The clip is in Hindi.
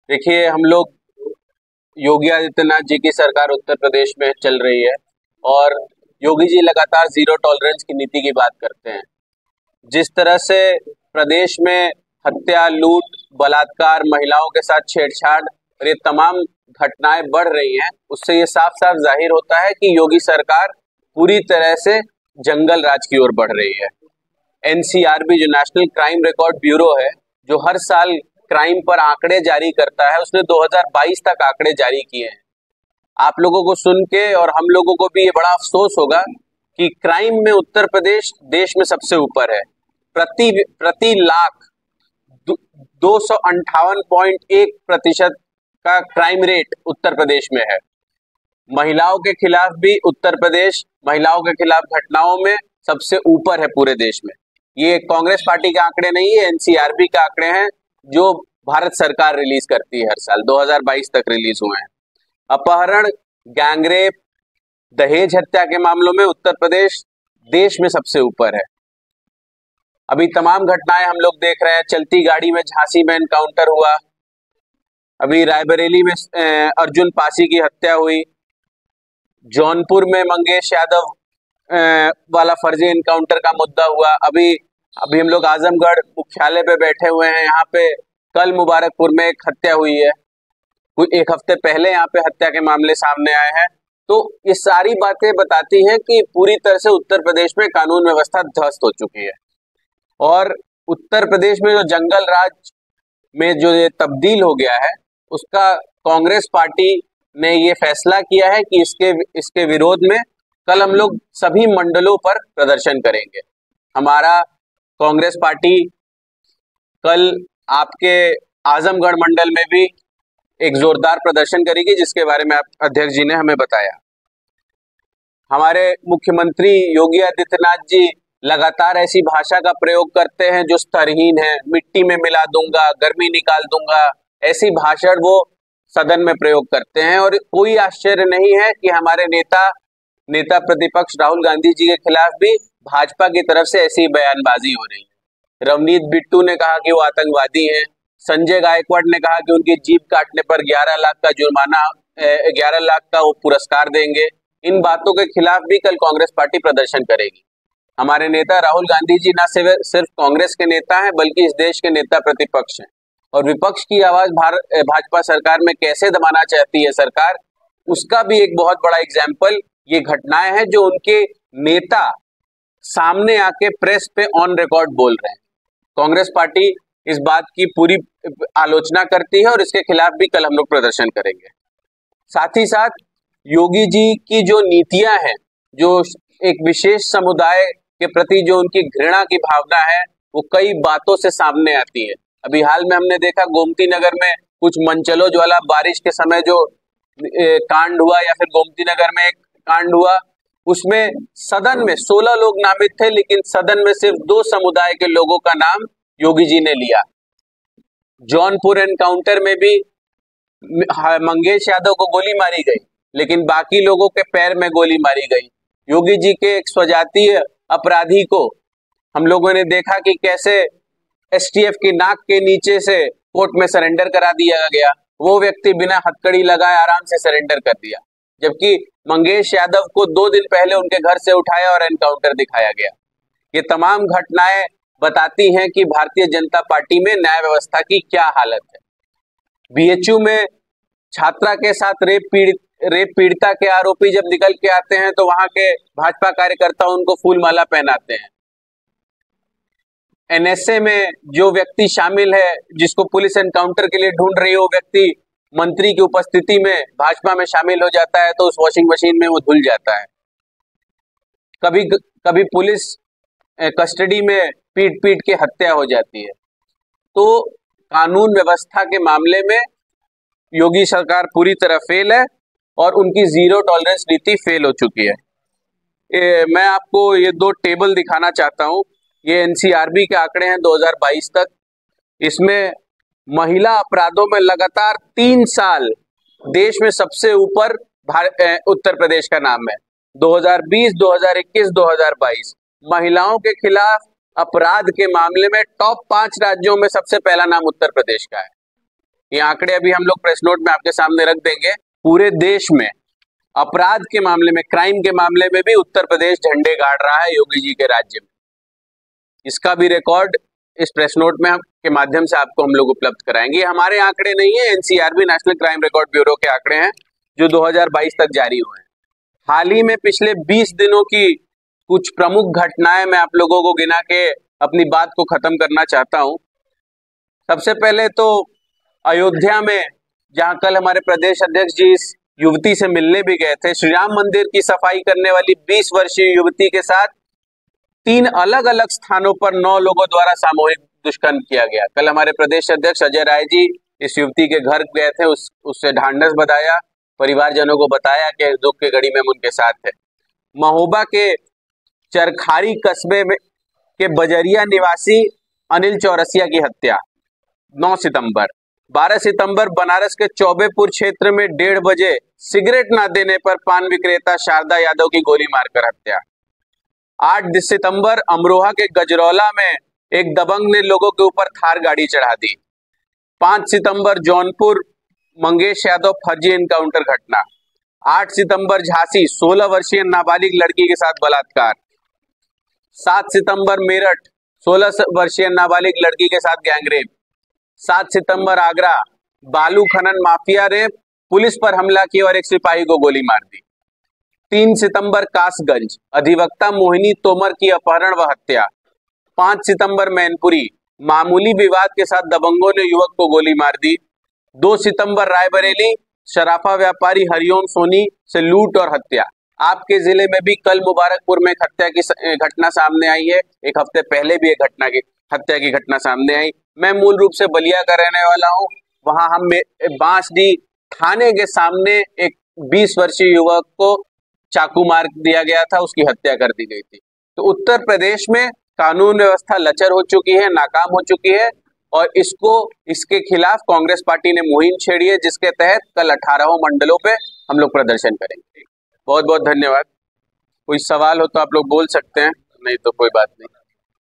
देखिए, हम लोग योगी आदित्यनाथ जी की सरकार उत्तर प्रदेश में चल रही है और योगी जी लगातार जीरो टॉलरेंस की नीति की बात करते हैं। जिस तरह से प्रदेश में हत्या, लूट, बलात्कार, महिलाओं के साथ छेड़छाड़ और ये तमाम घटनाएं बढ़ रही हैं, उससे ये साफ साफ जाहिर होता है कि योगी सरकार पूरी तरह से जंगल राज की ओर बढ़ रही है। एनसीआरबी जो नेशनल क्राइम रिकॉर्ड ब्यूरो है, जो हर साल क्राइम पर आंकड़े जारी करता है, उसने 2022 तक आंकड़े जारी किए हैं। आप लोगों को सुन के और हम लोगों को भी ये बड़ा अफसोस होगा कि क्राइम में उत्तर प्रदेश देश में सबसे ऊपर है। प्रति लाख 258.1% का क्राइम रेट उत्तर प्रदेश में है। महिलाओं के खिलाफ भी उत्तर प्रदेश महिलाओं के खिलाफ घटनाओं में सबसे ऊपर है पूरे देश में। ये कांग्रेस पार्टी के आंकड़े नहीं है, एनसीआरबी के आंकड़े हैं जो भारत सरकार रिलीज करती है हर साल। 2022 तक रिलीज हुए हैं। अपहरण, गैंगरेप, दहेज हत्या के मामलों में उत्तर प्रदेश देश में सबसे ऊपर है। अभी तमाम घटनाएं हम लोग देख रहे हैं। चलती गाड़ी में झांसी में एनकाउंटर हुआ, अभी रायबरेली में अर्जुन पासी की हत्या हुई, जौनपुर में मंगेश यादव वाला फर्जी एनकाउंटर का मुद्दा हुआ। अभी हम लोग आजमगढ़ मुख्यालय पे बैठे हुए हैं। यहाँ पे कल मुबारकपुर में एक हत्या हुई है, एक हफ्ते पहले यहाँ पे हत्या के मामले सामने आए हैं। तो ये सारी बातें बताती हैं कि पूरी तरह से उत्तर प्रदेश में कानून व्यवस्था ध्वस्त हो चुकी है और उत्तर प्रदेश में जो जंगल राज में जो ये तब्दील हो गया है, उसका कांग्रेस पार्टी ने ये फैसला किया है कि इसके विरोध में कल हम लोग सभी मंडलों पर प्रदर्शन करेंगे। हमारा कांग्रेस पार्टी कल आपके आजमगढ़ मंडल में भी एक जोरदार प्रदर्शन करेगी, जिसके बारे में आप अध्यक्ष जी ने हमें बताया। हमारे मुख्यमंत्री योगी आदित्यनाथ जी लगातार ऐसी भाषा का प्रयोग करते हैं जो स्तरहीन है। मिट्टी में मिला दूंगा, गर्मी निकाल दूंगा, ऐसी भाषण वो सदन में प्रयोग करते हैं। और कोई आश्चर्य नहीं है कि हमारे नेता प्रतिपक्ष राहुल गांधी जी के खिलाफ भी भाजपा की तरफ से ऐसी बयानबाजी हो रही है। रवनीत बिट्टू ने कहा कि वो आतंकवादी हैं। संजय गायकवाड़ ने कहा कि उनकी जीभ काटने पर 11 लाख का जुर्माना, 11 लाख का वो पुरस्कार देंगे। इन बातों के खिलाफ भी कल कांग्रेस पार्टी प्रदर्शन करेगी। हमारे नेता राहुल गांधी जी न सिर्फ कांग्रेस के नेता हैं, बल्कि इस देश के नेता प्रतिपक्ष हैं। और विपक्ष की आवाज भाजपा सरकार में कैसे दबाना चाहती है सरकार, उसका भी एक बहुत बड़ा एग्जाम्पल ये घटनाएं हैं जो उनके नेता सामने आके प्रेस पे ऑन रिकॉर्ड बोल रहे हैं। कांग्रेस पार्टी इस बात की पूरी आलोचना करती है और इसके खिलाफ भी कल हम लोग प्रदर्शन करेंगे। साथ ही साथ योगी जी की जो नीतियां हैं, जो एक विशेष समुदाय के प्रति जो उनकी घृणा की भावना है, वो कई बातों से सामने आती है। अभी हाल में हमने देखा गोमती नगर में कुछ मनचलो ज्वाला बारिश के समय जो कांड हुआ, या फिर गोमती नगर में एक कांड हुआ, उसमें सदन में 16 लोग नामित थे, लेकिन सदन में सिर्फ 2 समुदाय के लोगों का नाम योगी जी ने लिया। जौनपुर एनकाउंटर में भी मंगेश यादव को गोली मारी गई, लेकिन बाकी लोगों के पैर में गोली मारी गई। योगी जी के एक स्वजातीय अपराधी को हम लोगों ने देखा कि कैसे एसटीएफ की नाक के नीचे से कोर्ट में सरेंडर करा दिया गया। वो व्यक्ति बिना हथकड़ी लगाए आराम से सरेंडर कर दिया, जबकि मंगेश यादव को 2 दिन पहले उनके घर से उठाया और एनकाउंटर दिखाया गया। ये तमाम घटनाएं बताती हैं कि भारतीय जनता पार्टी में न्याय व्यवस्था की क्या हालत है। बीएचयू में छात्रा के साथ रेप पीड़िता के आरोपी जब निकल के आते हैं तो वहां के भाजपा कार्यकर्ता उनको फूल माला पहनाते हैं। एनएसए में जो व्यक्ति शामिल है, जिसको पुलिस एनकाउंटर के लिए ढूंढ रही है, वो व्यक्ति मंत्री की उपस्थिति में भाजपा में शामिल हो जाता है तो उस वॉशिंग मशीन में वो धुल जाता है। कभी पुलिस कस्टडी में पीट के हत्या हो जाती है। तो कानून व्यवस्था के मामले में योगी सरकार पूरी तरह फेल है और उनकी जीरो टॉलरेंस नीति फेल हो चुकी है। मैं आपको ये 2 टेबल दिखाना चाहता हूं। ये एनसीआरबी के आंकड़े हैं 2022 तक। इसमें महिला अपराधों में लगातार 3 साल देश में सबसे ऊपर उत्तर प्रदेश का नाम है। 2020, 2021, 2022 महिलाओं के खिलाफ अपराध के मामले में टॉप 5 राज्यों में सबसे पहला नाम उत्तर प्रदेश का है। ये आंकड़े अभी हम लोग प्रेस नोट में आपके सामने रख देंगे। पूरे देश में अपराध के मामले में, क्राइम के मामले में भी उत्तर प्रदेश झंडे गाड़ रहा है योगी जी के राज्य में। इसका भी रिकॉर्ड इस प्रेस नोट में के माध्यम से आपको हम लोग उपलब्ध कराएंगे। हमारे आंकड़े नहीं है, NCRB national crime record bureau के आंकड़े हैं जो 2022 तक जारी हुए हैं। हाल ही में पिछले 20 दिनों की कुछ प्रमुख घटनाएं मैं आप लोगों को गिना के अपनी बात को खत्म करना चाहता हूं। सबसे पहले तो अयोध्या में, जहां कल हमारे प्रदेश अध्यक्ष जी इस युवती से मिलने भी गए थे, श्री राम मंदिर की सफाई करने वाली 20 वर्षीय युवती के साथ 3 अलग अलग स्थानों पर 9 लोगों द्वारा सामूहिक दुष्कर्म किया गया। कल हमारे प्रदेश अध्यक्ष अजय राय जी इस युवती के घर गए थे, उससे ढांढस बंधाया, परिवारजनों को बताया कि दुख की घड़ी में उनके साथ है। महोबा के चरखारी कस्बे में के बजरिया निवासी अनिल चौरसिया की हत्या 9 सितंबर। 12 सितंबर बनारस के चौबेपुर क्षेत्र में 1:30 बजे सिगरेट न देने पर पान विक्रेता शारदा यादव की गोली मारकर हत्या। 8 सितंबर अमरोहा के गजरौला में एक दबंग ने लोगों के ऊपर थार गाड़ी चढ़ा दी। 5 सितंबर जौनपुर मंगेश यादव फर्जी एनकाउंटर घटना। 8 सितंबर झांसी 16 वर्षीय नाबालिग लड़की के साथ बलात्कार। 7 सितंबर मेरठ 16 वर्षीय नाबालिग लड़की के साथ गैंगरेप। 7 सितंबर आगरा बालू खनन माफिया ने पुलिस पर हमला किया और एक सिपाही को गोली मार दी। 3 सितंबर कासगंज अधिवक्ता मोहिनी तोमर की अपहरण व हत्या। 5 सितंबर मैनपुरी मामूली विवाद के साथ दबंगों ने युवक को गोली मार दी। 2 सितंबर रायबरेली शराफा व्यापारी हरिओम सोनी से लूट और हत्या। आपके जिले में भी कल मुबारकपुर में एक हत्या की घटना सामने आई है। एक हफ्ते पहले भी एक हत्या की घटना सामने आई। मैं मूल रूप से बलिया का रहने वाला हूं। वहां हम बांसडीह थाने के सामने एक 20 वर्षीय युवक को चाकू मार दिया गया था, उसकी हत्या कर दी गई थी। तो उत्तर प्रदेश में कानून व्यवस्था लचर हो चुकी है, नाकाम हो चुकी है और इसके खिलाफ कांग्रेस पार्टी ने मुहिम छेड़ी है, जिसके तहत कल 18 मंडलों पे हम लोग प्रदर्शन करेंगे। बहुत बहुत धन्यवाद। कोई सवाल हो तो आप लोग बोल सकते हैं, नहीं तो कोई बात नहीं।